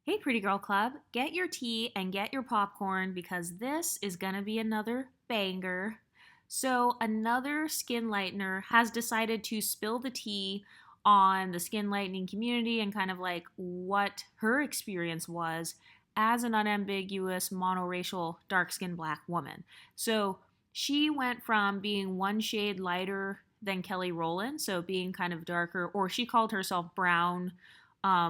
Hey, Pretty Girl Club, get your tea and get your popcorn because this is going to be another banger. So, another skin lightener has decided to spill the tea on the skin lightening community and kind of like what her experience was as an unambiguous monoracial dark skinned black woman. So, she went from being one shade lighter than Kelly Rowland, so being kind of darker, or she called herself brown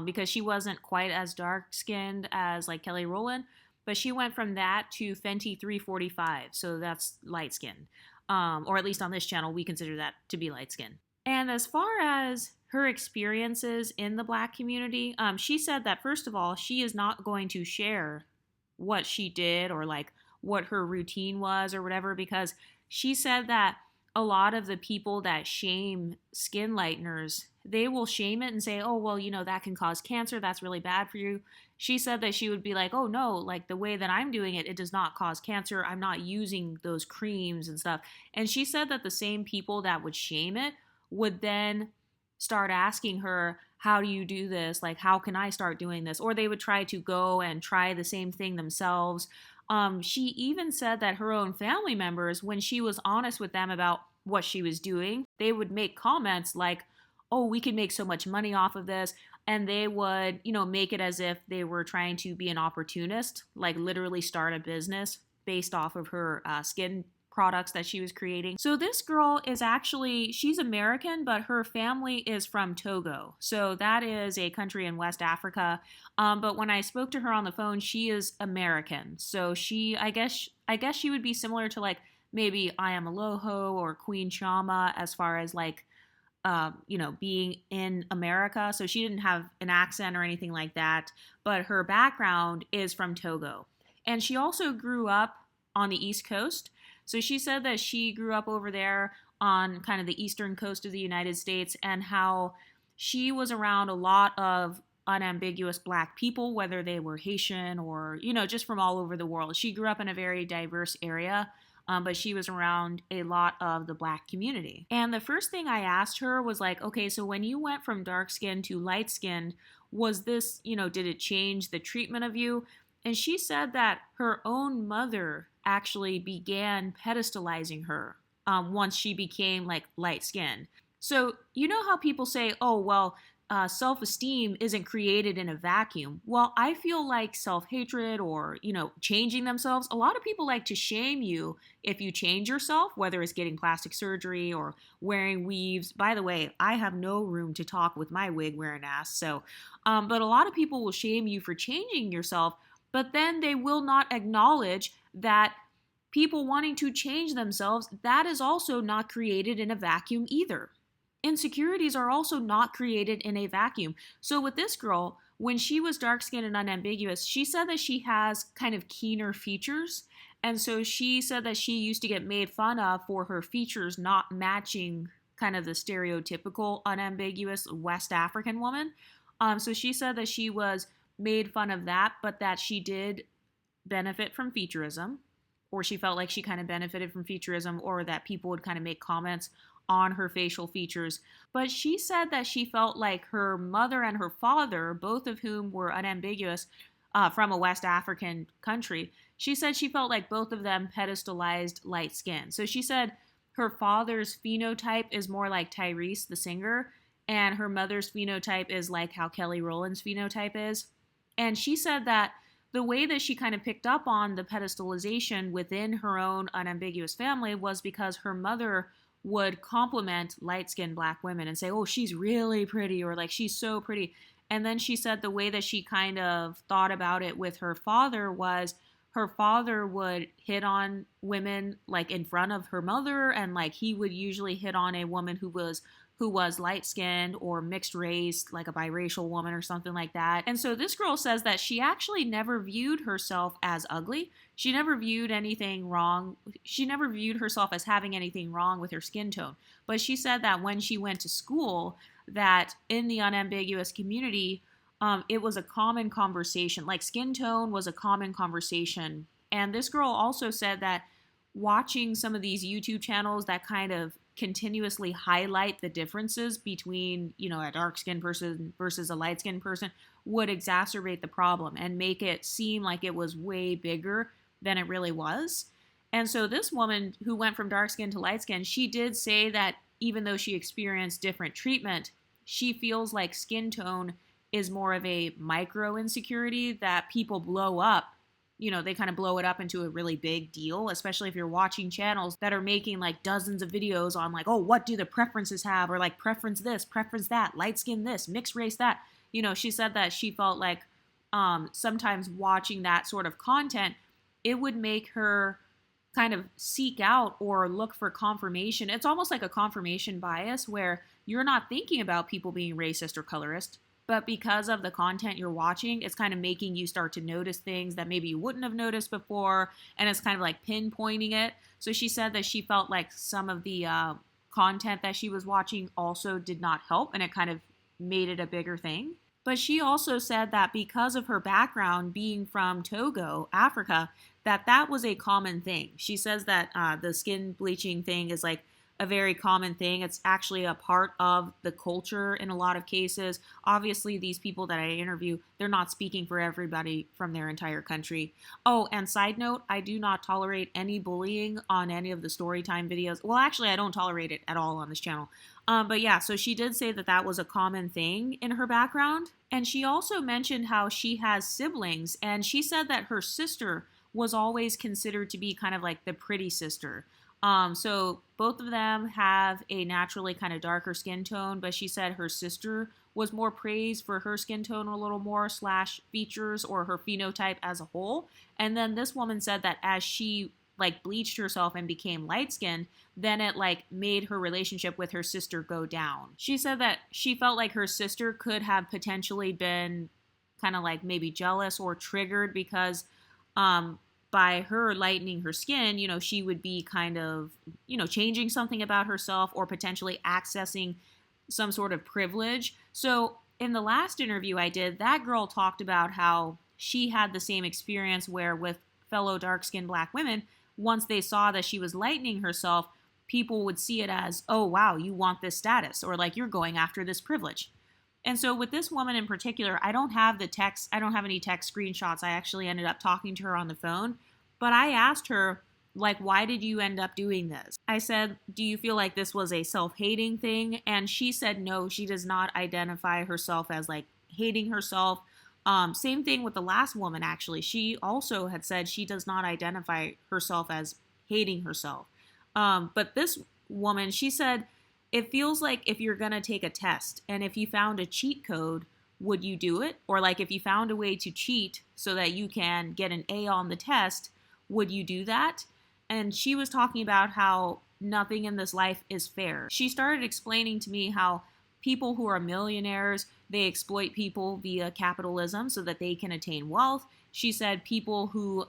because she wasn't quite as dark skinned as like Kelly Rowland, but she went from that to Fenty 345, so that's light skinned, or at least on this channel we consider that to be light skinned. And as far as her experiences in the black community, she said that first of all, she is not going to share what she did or like what her routine was or whatever because she said that a lot of the people that shame skin lighteners, they will shame it and say, oh, well, that can cause cancer. That's really bad for you. She said that she would be like, oh, no, like the way that I'm doing it, it does not cause cancer. I'm not using those creams and stuff. And she said that the same people that would shame it would then start asking her, how do you do this? Like, how can I start doing this? Or they would try to go and try the same thing themselves. She even said that her own family members, when she was honest with them about what she was doing, they would make comments like, oh, we can make so much money off of this. And they would, make it as if they were trying to be an opportunist, like literally start a business based off of her skin products that she was creating. So this girl is actually, she's American, but her family is from Togo. So that is a country in West Africa. But when I spoke to her on the phone, she is American. So I guess she would be similar to like maybe I Am Aloho or Queen Shama as far as like being in America. So she didn't have an accent or anything like that, but her background is from Togo. And she also grew up on the East Coast. So she said that she grew up over there on kind of the eastern coast of the United States and how she was around a lot of unambiguous black people, whether they were Haitian or, just from all over the world. She grew up in a very diverse area, but she was around a lot of the black community. And the first thing I asked her was like, okay, so when you went from dark skin to light skin, was this, did it change the treatment of you? And she said that her own mother actually began pedestalizing her once she became like light skinned. So, you know how people say, oh, well, self esteem isn't created in a vacuum. Well, I feel like self hatred or, changing themselves, a lot of people like to shame you if you change yourself, whether it's getting plastic surgery or wearing weaves. By the way, I have no room to talk with my wig wearing ass. So, but a lot of people will shame you for changing yourself, but then they will not acknowledge that people wanting to change themselves, that is also not created in a vacuum either. Insecurities are also not created in a vacuum. So with this girl, when she was dark skinned and unambiguous, she said that she has kind of keener features. And so she said that she used to get made fun of for her features not matching kind of the stereotypical unambiguous West African woman. So she said that she was made fun of that, but that she did benefit from featureism, or she felt like she kind of benefited from featureism, or that people would kind of make comments on her facial features. But she said that she felt like her mother and her father, both of whom were unambiguous from a West African country, she said she felt like both of them pedestalized light skin. So she said her father's phenotype is more like Tyrese, the singer, and her mother's phenotype is like how Kelly Rowland's phenotype is. And she said that the way that she kind of picked up on the pedestalization within her own unambiguous family was because her mother would compliment light-skinned black women and say, oh, she's really pretty, or like, she's so pretty. And then she said the way that she kind of thought about it with her father was her father would hit on women like in front of her mother, and like he would usually hit on a woman who was light-skinned or mixed race, like a biracial woman or something like that. And so this girl says that she actually never viewed herself as ugly. She never viewed anything wrong. She never viewed herself as having anything wrong with her skin tone. But she said that when she went to school, that in the unambiguous community, it was a common conversation. Like skin tone was a common conversation. And this girl also said that watching some of these YouTube channels that kind of continuously highlight the differences between, a dark-skinned person versus a light-skinned person would exacerbate the problem and make it seem like it was way bigger than it really was. And so this woman who went from dark skin to light skin, she did say that even though she experienced different treatment, she feels like skin tone is more of a micro insecurity that people blow up. They kind of blow it up into a really big deal, especially if you're watching channels that are making like dozens of videos on like, oh, what do the preferences have? Or like preference this, preference that, light skin this, mixed race that. She said that she felt like sometimes watching that sort of content, it would make her kind of seek out or look for confirmation. It's almost like a confirmation bias where you're not thinking about people being racist or colorist, but because of the content you're watching, it's kind of making you start to notice things that maybe you wouldn't have noticed before, and it's kind of like pinpointing it. So she said that she felt like some of the content that she was watching also did not help, and it kind of made it a bigger thing. But she also said that because of her background being from Togo, Africa, that was a common thing. She says that the skin bleaching thing is like a very common thing. It's actually a part of the culture in a lot of cases. Obviously, these people that I interview, they're not speaking for everybody from their entire country. Oh, and side note, I do not tolerate any bullying on any of the storytime videos. Well, actually, I don't tolerate it at all on this channel. But yeah, so she did say that was a common thing in her background. And she also mentioned how she has siblings, and she said that her sister was always considered to be kind of like the pretty sister. So both of them have a naturally kind of darker skin tone, but she said her sister was more praised for her skin tone a little more / features or her phenotype as a whole. And then this woman said that as she like bleached herself and became light skinned, then it like made her relationship with her sister go down. She said that she felt like her sister could have potentially been kind of like maybe jealous or triggered because by her lightening her skin, she would be kind of, changing something about herself or potentially accessing some sort of privilege. So in the last interview I did, that girl talked about how she had the same experience where with fellow dark-skinned Black women, once they saw that she was lightening herself, people would see it as, oh, wow, you want this status, or like you're going after this privilege. And so with this woman in particular, I don't have any text screenshots. I actually ended up talking to her on the phone, but I asked her, like, why did you end up doing this? I said, do you feel like this was a self-hating thing? And she said, no, she does not identify herself as like hating herself. Same thing with the last woman, actually. She also had said she does not identify herself as hating herself. But this woman, she said, it feels like if you're going to take a test and if you found a cheat code, would you do it? Or like if you found a way to cheat so that you can get an A on the test, would you do that? And she was talking about how nothing in this life is fair. She started explaining to me how people who are millionaires, they exploit people via capitalism so that they can attain wealth. She said people who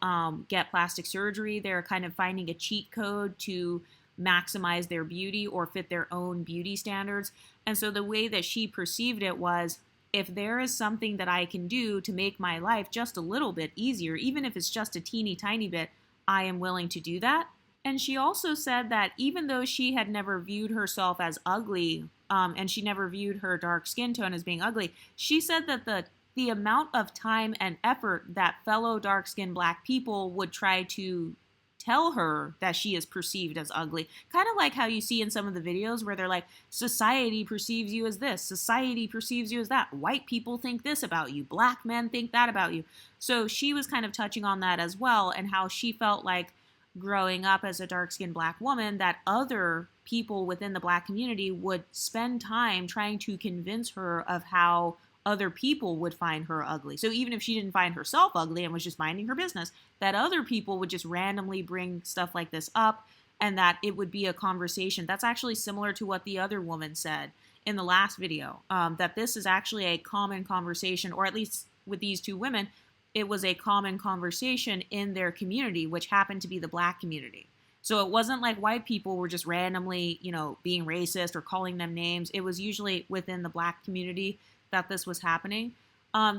get plastic surgery, they're kind of finding a cheat code to maximize their beauty or fit their own beauty standards. And so the way that she perceived it was, if there is something that I can do to make my life just a little bit easier, even if it's just a teeny tiny bit, I am willing to do that. And she also said that even though she had never viewed herself as ugly, and she never viewed her dark skin tone as being ugly, she said that the amount of time and effort that fellow dark-skinned Black people would try to tell her that she is perceived as ugly, kind of like how you see in some of the videos where they're like, society perceives you as this, society perceives you as that, white people think this about you, Black men think that about you. So she was kind of touching on that as well, and how she felt like growing up as a dark-skinned Black woman that other people within the Black community would spend time trying to convince her of how other people would find her ugly. So even if she didn't find herself ugly and was just minding her business, that other people would just randomly bring stuff like this up, and that it would be a conversation. That's actually similar to what the other woman said in the last video, that this is actually a common conversation, or at least with these two women, it was a common conversation in their community, which happened to be the Black community. So it wasn't like white people were just randomly, being racist or calling them names. It was usually within the Black community that this was happening.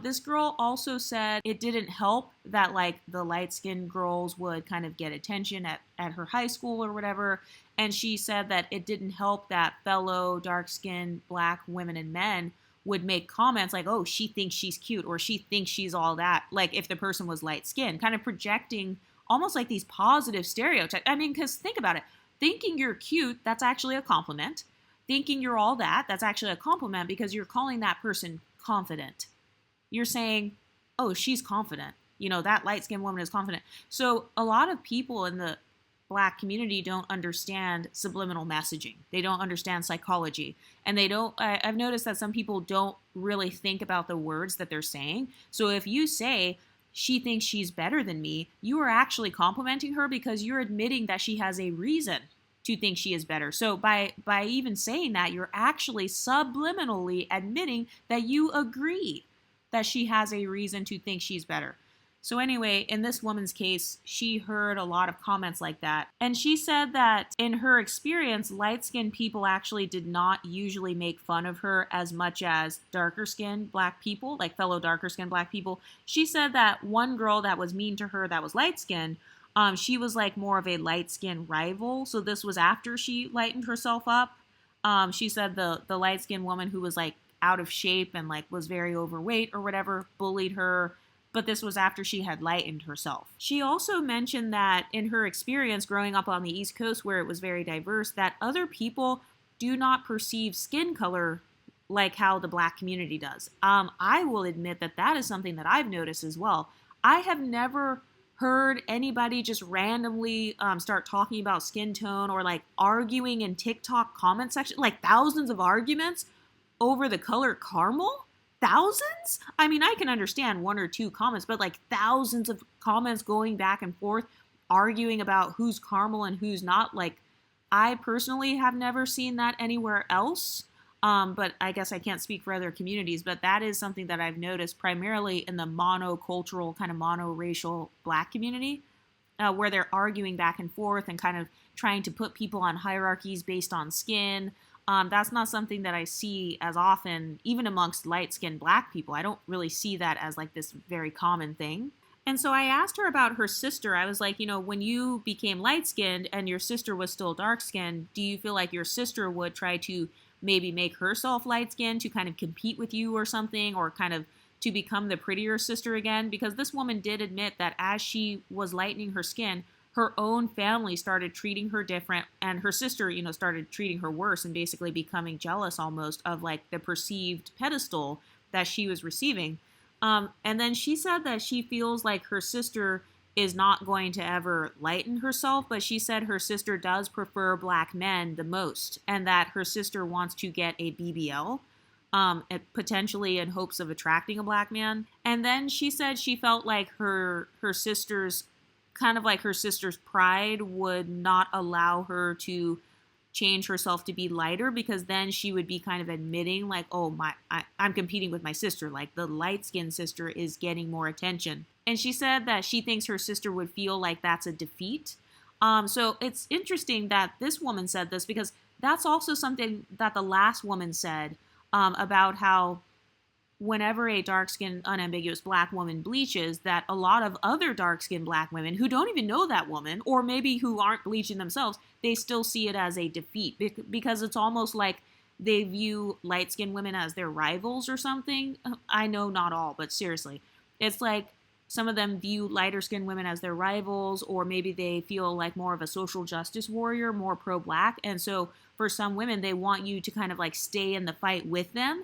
This girl also said it didn't help that like the light-skinned girls would kind of get attention at her high school or whatever. And she said that it didn't help that fellow dark-skinned black women and men would make comments like, oh, she thinks she's cute or she thinks she's all that. Like if the person was light-skinned, kind of projecting almost like these positive stereotypes. I mean, because think about it. Thinking you're cute, that's actually a compliment. Thinking you're all that, that's actually a compliment because you're calling that person confident. You're saying, oh, she's confident. You know, that light-skinned woman is confident. So a lot of people in the black community don't understand subliminal messaging. They don't understand psychology. And I've noticed that some people don't really think about the words that they're saying. So if you say, she thinks she's better than me, you are actually complimenting her because you're admitting that she has a reason to think she is better. So by even saying that, you're actually subliminally admitting that you agree that she has a reason to think she's better. So anyway, in this woman's case, she heard a lot of comments like that. And she said that in her experience, light-skinned people actually did not usually make fun of her as much as darker-skinned black people, like fellow darker-skinned black people. She said that one girl that was mean to her that was light-skinned, she was like more of a light-skinned rival. So this was after she lightened herself up. She said the light-skinned woman who was like out of shape and like was very overweight or whatever bullied her, but this was after she had lightened herself. She also mentioned that in her experience growing up on the East Coast where it was very diverse, that other people do not perceive skin color like how the black community does. I will admit that that is something that I've noticed as well. I have never heard anybody just randomly start talking about skin tone or like arguing in TikTok comment section, like thousands of arguments over the color caramel? Thousands? I mean, I can understand one or two comments, but like thousands of comments going back and forth, arguing about who's caramel and who's not. Like, I personally have never seen that anywhere else. But I guess I can't speak for other communities, but that is something that I've noticed primarily in the monocultural, kind of monoracial black community, where they're arguing back and forth and kind of trying to put people on hierarchies based on skin. That's not something that I see as often, even amongst light-skinned black people. I don't really see that as like this very common thing. And so I asked her about her sister. I was like, you know, when you became light-skinned and your sister was still dark-skinned, do you feel like your sister would try to maybe make herself light-skinned to kind of compete with you or something, or kind of to become the prettier sister again? Because this woman did admit that as she was lightening her skin, her own family started treating her different, and her sister, you know, started treating her worse and basically becoming jealous almost of like the perceived pedestal that she was receiving. And then she said that she feels like her sister is not going to ever lighten herself, but she said her sister does prefer black men the most, and that her sister wants to get a BBL, potentially in hopes of attracting a black man. And then she said she felt like her sister's pride would not allow her to change herself to be lighter, because then she would be kind of admitting like, oh, I'm competing with my sister. Like the light-skinned sister is getting more attention. And she said that she thinks her sister would feel like that's a defeat. So it's interesting that this woman said this, because that's also something that the last woman said about how whenever a dark-skinned, unambiguous black woman bleaches, that a lot of other dark-skinned black women who don't even know that woman, or maybe who aren't bleaching themselves, they still see it as a defeat, because it's almost like they view light-skinned women as their rivals or something. I know not all, but seriously. It's like some of them view lighter-skinned women as their rivals, or maybe they feel like more of a social justice warrior, more pro-black. And so for some women, they want you to kind of like stay in the fight with them.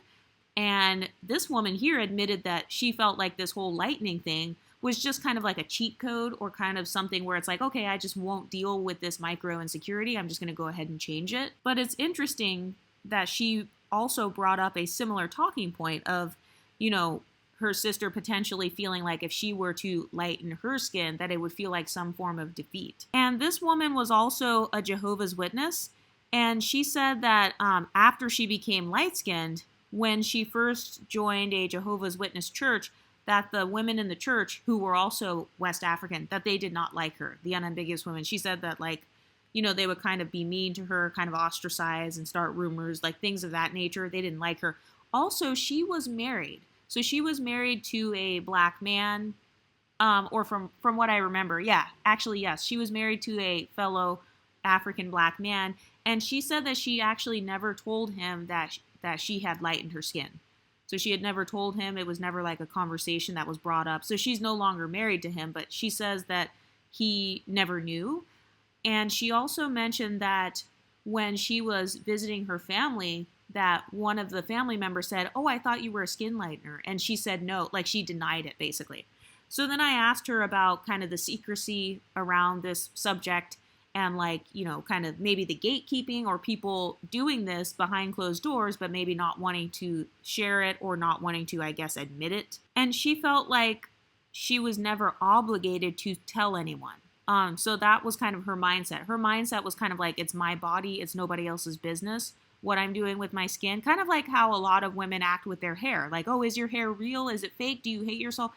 And this woman here admitted that she felt like this whole lightening thing was just kind of like a cheat code, or kind of something where it's like, okay, I just won't deal with this micro insecurity. I'm just going to go ahead and change it. But it's interesting that she also brought up a similar talking point of, you know, her sister potentially feeling like if she were to lighten her skin, that it would feel like some form of defeat. And this woman was also a Jehovah's Witness. And she said that after she became light-skinned, when she first joined a Jehovah's Witness church, that the women in the church who were also West African, that they did not like her, the unambiguous women. She said that, like, you know, they would kind of be mean to her, kind of ostracize and start rumors, like things of that nature. They didn't like her. Also, she was married. So she was married to a black man, or from what I remember, yeah, actually yes, she was married to a fellow African black man, and she said that she actually never told him that she had light in her skin. So she had never told him. It was never like a conversation that was brought up. So she's no longer married to him, but she says that he never knew. And she also mentioned that when she was visiting her family, that one of the family members said, "Oh, I thought you were a skin lightener." And she said no, like she denied it basically. So then I asked her about kind of the secrecy around this subject and, like, kind of maybe the gatekeeping or people doing this behind closed doors, but maybe not wanting to share it or not wanting to, I guess, admit it. And she felt like she was never obligated to tell anyone. So that was kind of her mindset. Her mindset was kind of like, it's my body, it's nobody else's business what I'm doing with my skin. Kind of like how a lot of women act with their hair. Like, oh, is your hair real? Is it fake? Do you hate yourself?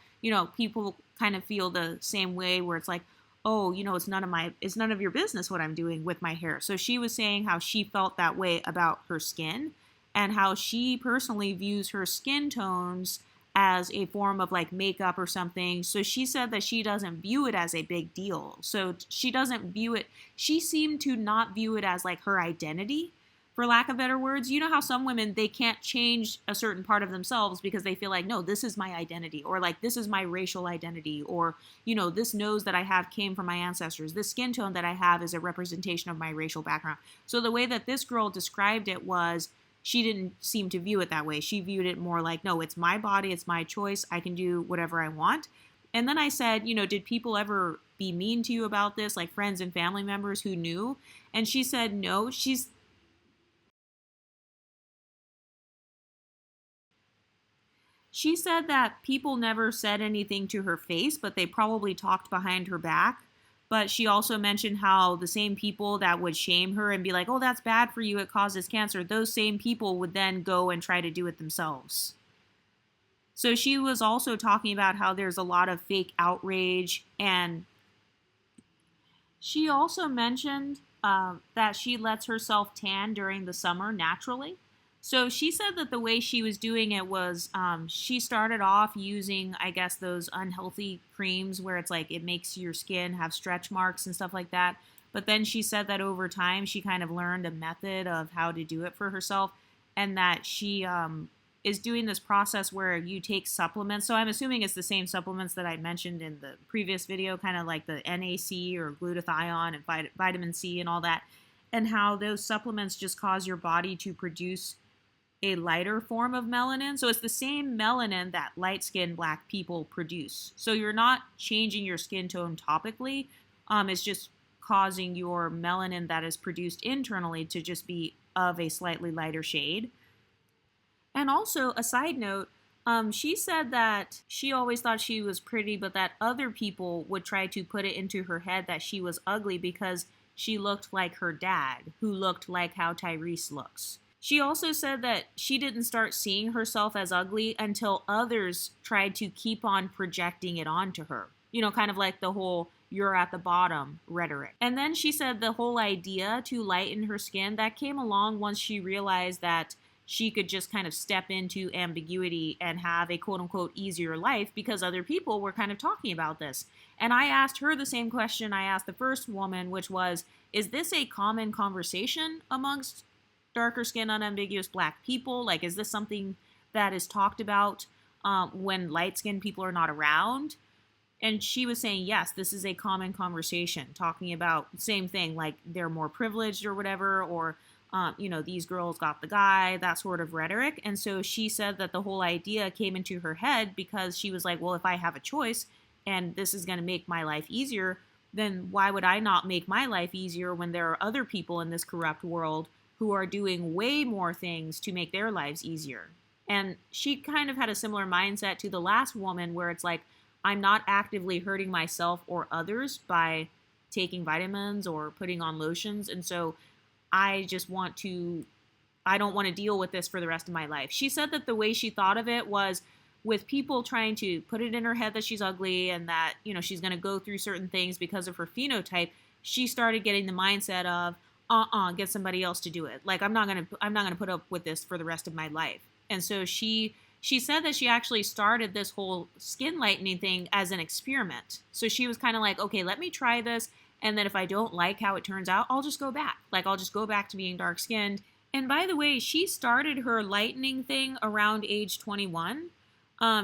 People kind of feel the same way where it's like, oh, it's none of your business what I'm doing with my hair. So she was saying how she felt that way about her skin and how she personally views her skin tones as a form of like makeup or something. So she said that she doesn't view it as a big deal. So she doesn't view it, she seemed to not view it as like her identity, for lack of better words. You know how some women, they can't change a certain part of themselves because they feel like, no, this is my identity, or like this is my racial identity, or this nose that I have came from my ancestors, this skin tone that I have is a representation of my racial background. So the way that this girl described it was, she didn't seem to view it that way. She viewed it more like, no, it's my body, it's my choice, I can do whatever I want. And then I said, did people ever be mean to you about this, like friends and family members who knew? And she said no. She said that people never said anything to her face, but they probably talked behind her back. But she also mentioned how the same people that would shame her and be like, oh, that's bad for you, it causes cancer, those same people would then go and try to do it themselves. So she was also talking about how there's a lot of fake outrage, and she also mentioned that she lets herself tan during the summer naturally. So she said that the way she was doing it was, she started off using, I guess, those unhealthy creams where it's like it makes your skin have stretch marks and stuff like that. But then she said that over time she kind of learned a method of how to do it for herself, and that she is doing this process where you take supplements. So I'm assuming it's the same supplements that I mentioned in the previous video, kind of like the NAC or glutathione and vitamin C and all that, and how those supplements just cause your body to produce a lighter form of melanin. So it's the same melanin that light-skinned black people produce. So you're not changing your skin tone topically. It's just causing your melanin that is produced internally to just be of a slightly lighter shade. And also, a side note, she said that she always thought she was pretty, but that other people would try to put it into her head that she was ugly because she looked like her dad, who looked like how Tyrese looks. She also said that she didn't start seeing herself as ugly until others tried to keep on projecting it onto her. Kind of like the whole "you're at the bottom" rhetoric. And then she said the whole idea to lighten her skin, that came along once she realized that she could just kind of step into ambiguity and have a quote-unquote easier life because other people were kind of talking about this. And I asked her the same question I asked the first woman, which was, is this a common conversation amongst darker skinned, unambiguous black people? Like, is this something that is talked about when light-skinned people are not around? And she was saying, yes, this is a common conversation, talking about the same thing, like they're more privileged or whatever, or these girls got the guy, that sort of rhetoric. And so she said that the whole idea came into her head because she was like, well, if I have a choice and this is going to make my life easier, then why would I not make my life easier when there are other people in this corrupt world who are doing way more things to make their lives easier? And she kind of had a similar mindset to the last woman where it's like, I'm not actively hurting myself or others by taking vitamins or putting on lotions. And so I don't want to deal with this for the rest of my life. She said that the way she thought of it was with people trying to put it in her head that she's ugly and that, she's going to go through certain things because of her phenotype. She started getting the mindset of, get somebody else to do it. Like, I'm not going to put up with this for the rest of my life. And so she she said that she actually started this whole skin lightening thing as an experiment. So she was kind of like, okay, let me try this. And then if I don't like how it turns out, I'll just go back. Like, I'll just go back to being dark skinned. And by the way, she started her lightening thing around age 21.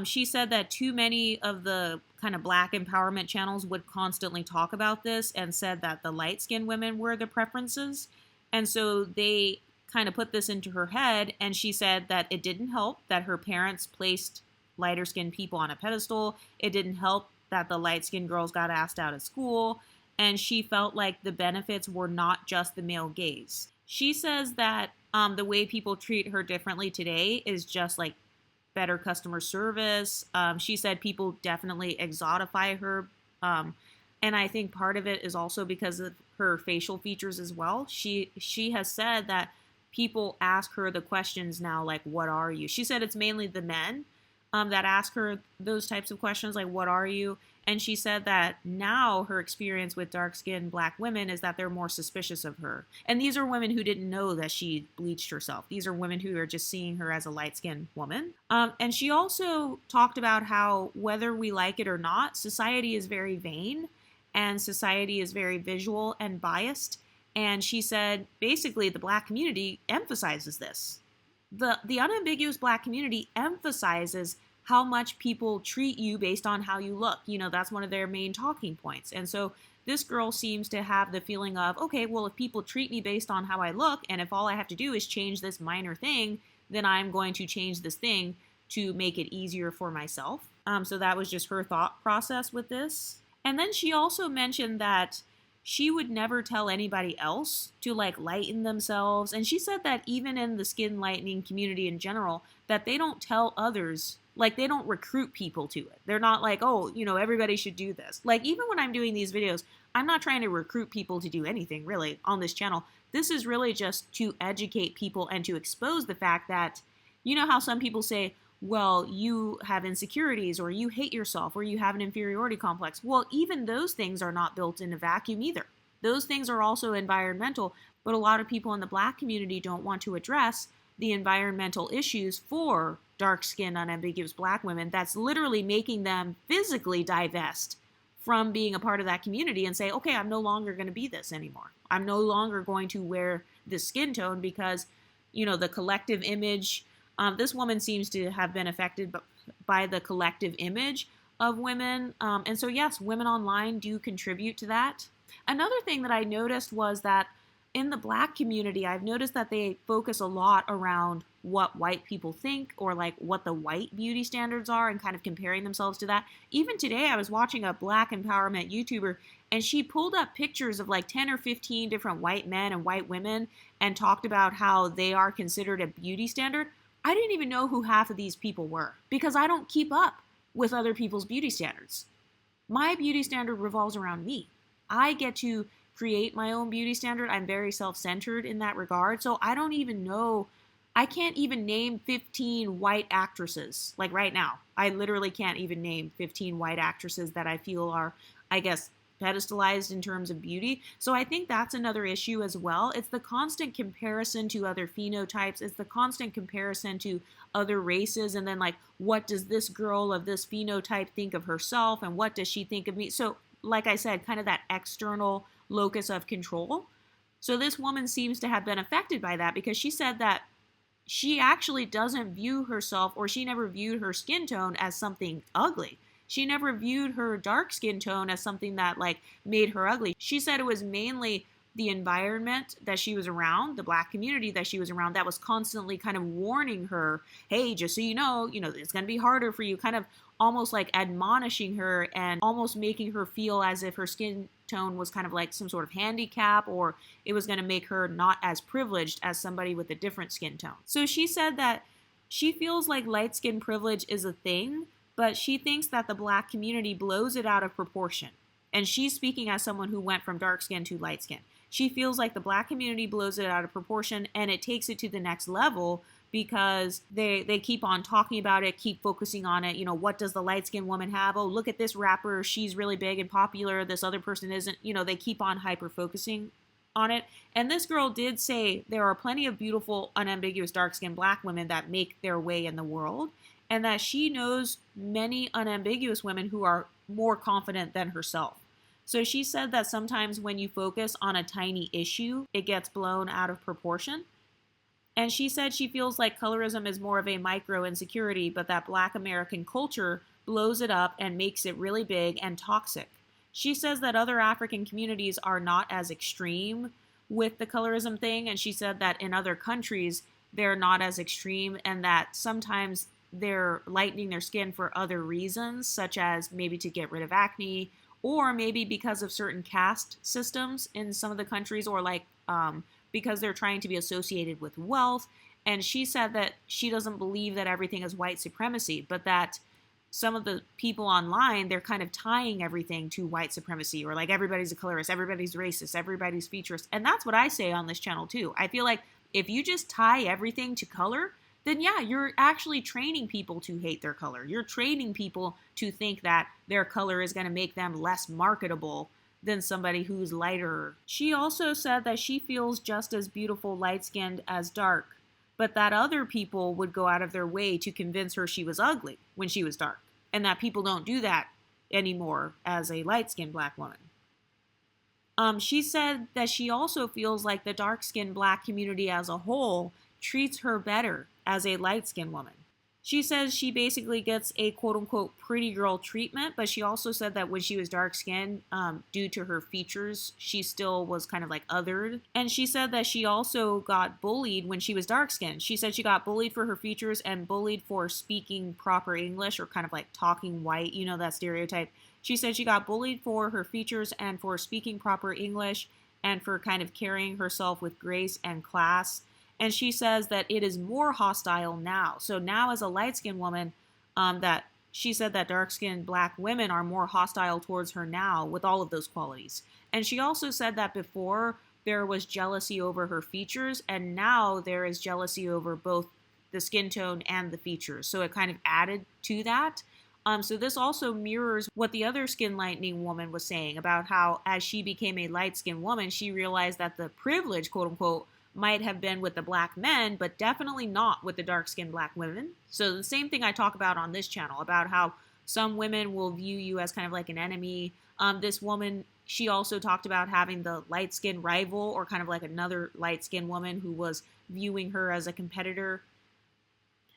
She said that too many of the kind of black empowerment channels would constantly talk about this and said that the light-skinned women were the preferences. And so they kind of put this into her head, and she said that it didn't help that her parents placed lighter-skinned people on a pedestal. It didn't help that the light-skinned girls got asked out of school, and she felt like the benefits were not just the male gaze. She says that the way people treat her differently today is just like better customer service. She said people definitely exotify her. And I think part of it is also because of her facial features as well. She has said that people ask her the questions now, like, what are you? She said it's mainly the men that ask her those types of questions, like, what are you? And she said that now her experience with dark-skinned black women is that they're more suspicious of her. And these are women who didn't know that she bleached herself. These are women who are just seeing her as a light-skinned woman. And she also talked about how, whether we like it or not, society is very vain and society is very visual and biased. And she said, basically, the black community emphasizes this. The unambiguous black community emphasizes how much people treat you based on how you look. You know, that's one of their main talking points. And so this girl seems to have the feeling of, okay, well, if people treat me based on how I look, and if all I have to do is change this minor thing, then I'm going to change this thing to make it easier for myself. So that was just her thought process with this. And then she also mentioned that she would never tell anybody else to like lighten themselves. And she said that even in the skin lightening community in general, that they don't tell others, like they don't recruit people to it. They're not like, oh, you know, everybody should do this. Like even when I'm doing these videos, I'm not trying to recruit people to do anything really on this channel. This is really just to educate people and to expose the fact that, you know how some people say, well, you have insecurities or you hate yourself or you have an inferiority complex. Well, even those things are not built in a vacuum either. Those things are also environmental, but a lot of people in the black community don't want to address the environmental issues for dark-skinned, unambiguous black women that's literally making them physically divest from being a part of that community and say, okay, I'm no longer going to be this anymore. I'm no longer going to wear this skin tone because, you know, the collective image. This woman seems to have been affected by the collective image of women. And so, yes, women online do contribute to that. Another thing that I noticed was that in the black community, I've noticed that they focus a lot around what white people think or like what the white beauty standards are and kind of comparing themselves to that. Even today, I was watching a black empowerment YouTuber and she pulled up pictures of like 10 or 15 different white men and white women and talked about how they are considered a beauty standard. I didn't even know who half of these people were because I don't keep up with other people's beauty standards. My beauty standard revolves around me. I get to create my own beauty standard. I'm very self-centered in that regard. So I don't even know, I can't even name 15 white actresses. Like right now, I literally can't even name 15 white actresses that I feel are, I guess, pedestalized in terms of beauty. So I think that's another issue as well. It's the constant comparison to other phenotypes. It's the constant comparison to other races. And then like, what does this girl of this phenotype think of herself? And what does she think of me? So like I said, kind of that external locus of control. So this woman seems to have been affected by that because she said that she actually doesn't view herself, or she never viewed her skin tone as something ugly. She never viewed her dark skin tone as something that like made her ugly. She said it was mainly the environment that she was around, the black community that she was around, that was constantly kind of warning her, hey, just so you know, it's going to be harder for you, kind of almost like admonishing her and almost making her feel as if her skin tone was kind of like some sort of handicap, or it was going to make her not as privileged as somebody with a different skin tone. So she said that she feels like light skin privilege is a thing, but she thinks that the black community blows it out of proportion. And she's speaking as someone who went from dark skin to light skin. She feels like the black community blows it out of proportion and it takes it to the next level because they keep on talking about it, keep focusing on it. You know, what does the light-skinned woman have? Oh, look at this rapper. She's really big and popular. This other person isn't. You know, they keep on hyper-focusing on it. And this girl did say there are plenty of beautiful, unambiguous, dark-skinned black women that make their way in the world. and that she knows many unambiguous women who are more confident than herself. So she said that sometimes when you focus on a tiny issue, it gets blown out of proportion. And she said she feels like colorism is more of a micro insecurity, but that Black American culture blows it up and makes it really big and toxic. She says that other African communities are not as extreme with the colorism thing, and she said that in other countries they're not as extreme, and that sometimes they're lightening their skin for other reasons, such as maybe to get rid of acne, or maybe because of certain caste systems in some of the countries, or like because they're trying to be associated with wealth. And she said that she doesn't believe that everything is white supremacy, but that some of the people online, they're kind of tying everything to white supremacy, or like everybody's a colorist, everybody's racist, everybody's featurist. And that's what I say on this channel too. I feel like if you just tie everything to color, then yeah, you're actually training people to hate their color. You're training people to think that their color is going to make them less marketable than somebody who's lighter. She also said that she feels just as beautiful light-skinned as dark, but that other people would go out of their way to convince her she was ugly when she was dark, and that people don't do that anymore as a light-skinned Black woman. She said that she also feels like the dark-skinned Black community as a whole treats her better as a light-skinned woman. She says she basically gets a quote-unquote pretty girl treatment, but she also said that when she was dark-skinned, due to her features, she still was kind of like othered. And she said that she also got bullied when she was dark-skinned. She said she got bullied for her features and bullied for speaking proper English, or kind of like talking white, you know, that stereotype. She said she got bullied for her features and for speaking proper English and for kind of carrying herself with grace and class. And she says that it is more hostile now. So now as a light-skinned woman, that she said that dark-skinned Black women are more hostile towards her now with all of those qualities. And she also said that before there was jealousy over her features, and now there is jealousy over both the skin tone and the features. So it kind of added to that. So this also mirrors what the other skin lightening woman was saying about how as she became a light-skinned woman, she realized that the privilege, quote unquote, might have been with the Black men, but definitely not with the dark-skinned Black women. So the same thing I talk about on this channel, about how some women will view you as kind of like an enemy. This woman, she also talked about having the light-skinned rival, or kind of like another light-skinned woman who was viewing her as a competitor.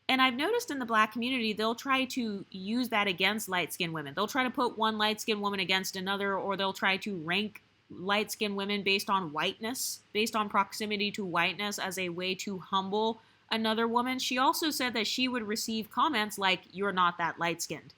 And I've noticed in the Black community, they'll try to use that against light-skinned women. They'll try to put one light-skinned woman against another, or they'll try to rank light-skinned women based on whiteness, based on proximity to whiteness, as a way to humble another woman. She also said that she would receive comments like, "You're not that light-skinned."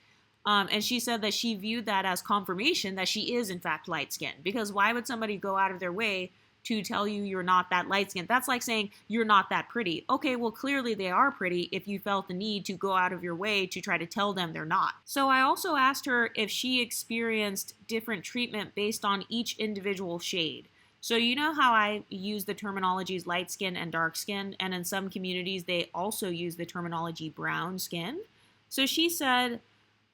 And she said that she viewed that as confirmation that she is in fact light-skinned. Because why would somebody go out of their way to tell you you're not that light-skinned? That's like saying you're not that pretty. Okay, well, clearly they are pretty if you felt the need to go out of your way to try to tell them they're not. So I also asked her if she experienced different treatment based on each individual shade. So you know how I use the terminologies light skin and dark skin, and in some communities they also use the terminology brown skin. So she said,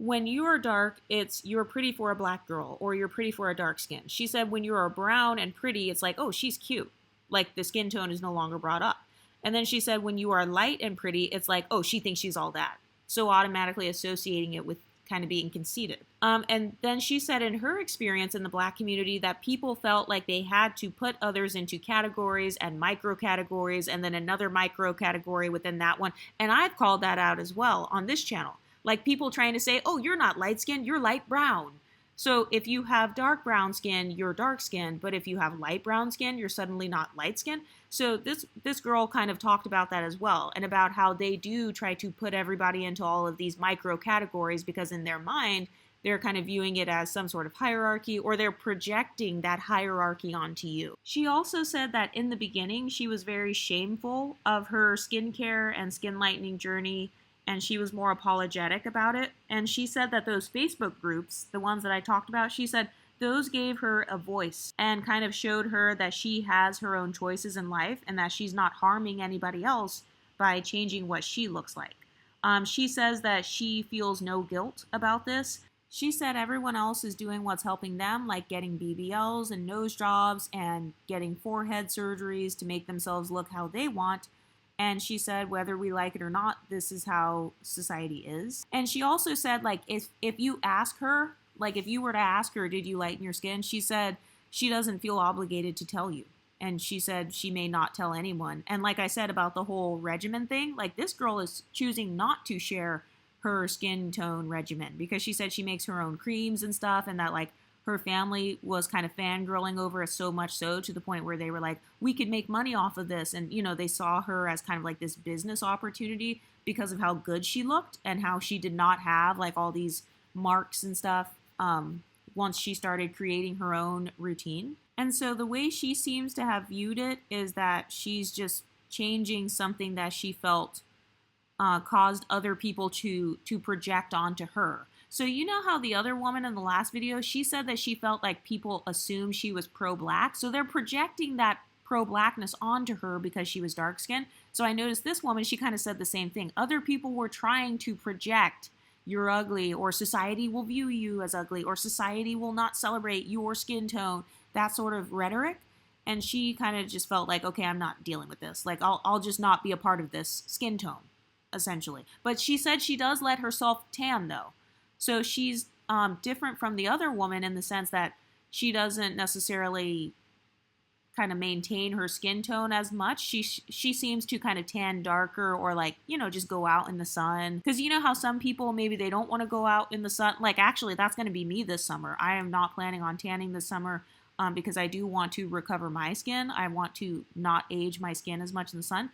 when you are dark, it's you're pretty for a Black girl, or you're pretty for a dark skin. She said when you are brown and pretty, it's like, oh, she's cute. Like the skin tone is no longer brought up. And then she said when you are light and pretty, it's like, oh, she thinks she's all that. So automatically associating it with kind of being conceited. And then she said in her experience in the Black community that people felt like they had to put others into categories and micro categories, and then another micro category within that one. And I've called that out as well on this channel. Like people trying to say, oh, you're not light skinned, you're light brown. So if you have dark brown skin, you're dark skinned. But if you have light brown skin, you're suddenly not light skinned. So this girl kind of talked about that as well, and about how they do try to put everybody into all of these micro categories, because in their mind, they're kind of viewing it as some sort of hierarchy, or they're projecting that hierarchy onto you. She also said that in the beginning, she was very shameful of her skincare and skin lightening journey, and she was more apologetic about it. And she said that those Facebook groups, the ones that I talked about, she said those gave her a voice and kind of showed her that she has her own choices in life, and that she's not harming anybody else by changing what she looks like. She says that she feels no guilt about this. She said everyone else is doing what's helping them, like getting BBLs and nose jobs and getting forehead surgeries to make themselves look how they want. And she said, whether we like it or not, this is how society is. And she also said, like, if you ask her, like, if you were to ask her, did you lighten your skin? She said she doesn't feel obligated to tell you. And she said she may not tell anyone. And like I said about the whole regimen thing, like, this girl is choosing not to share her skin tone regimen because she said she makes her own creams and stuff, and that, like, her family was kind of fangirling over it, so much so to the point where they were like, we could make money off of this. And, you know, they saw her as kind of like this business opportunity because of how good she looked and how she did not have like all these marks and stuff once she started creating her own routine. And so the way she seems to have viewed it is that she's just changing something that she felt caused other people to project onto her. So you know how the other woman in the last video, she said that she felt like people assumed she was pro-black. So they're projecting that pro-blackness onto her because she was dark-skinned. So I noticed this woman, she kind of said the same thing. Other people were trying to project you're ugly, or society will view you as ugly, or society will not celebrate your skin tone, that sort of rhetoric. And she kind of just felt like, okay, I'm not dealing with this. Like, I'll just not be a part of this skin tone, essentially. But she said she does let herself tan, though. So she's different from the other woman in the sense that she doesn't necessarily kind of maintain her skin tone as much. She seems to kind of tan darker, or like, you know, just go out in the sun. Because you know how some people, maybe they don't want to go out in the sun. Like, actually, that's going to be me this summer. I am not planning on tanning this summer because I do want to recover my skin. I want to not age my skin as much in the sun.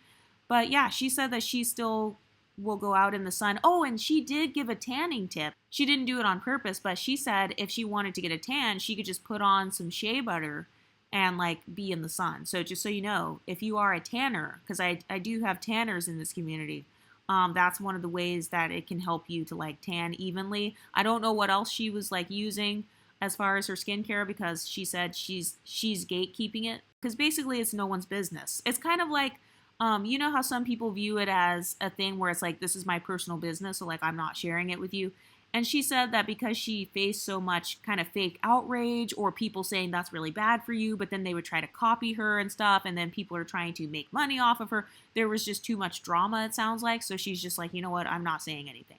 But yeah, she said that she still will go out in the sun. Oh, and she did give a tanning tip. She didn't do it on purpose, but she said if she wanted to get a tan, she could just put on some shea butter and like be in the sun. So just so you know, if you are a tanner, because I do have tanners in this community, that's one of the ways that it can help you to like tan evenly. I don't know what else she was like using as far as her skincare, because she said she's gatekeeping it, because basically it's no one's business. It's kind of like, you know how some people view it as a thing where it's like, this is my personal business, so like I'm not sharing it with you. And she said that because she faced so much kind of fake outrage, or people saying that's really bad for you, but then they would try to copy her and stuff, and then people are trying to make money off of her. There was just too much drama, it sounds like. So she's just like, you know what, I'm not saying anything.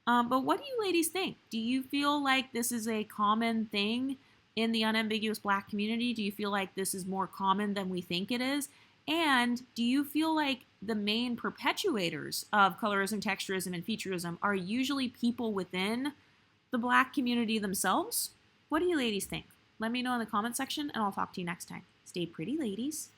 But what do you ladies think? Do you feel like this is a common thing in the unambiguous Black community? Do you feel like this is more common than we think it is? And do you feel like the main perpetuators of colorism, texturism, and featureism are usually people within the Black community themselves? What do you ladies think? Let me know in the comment section, and I'll talk to you next time. Stay pretty, ladies.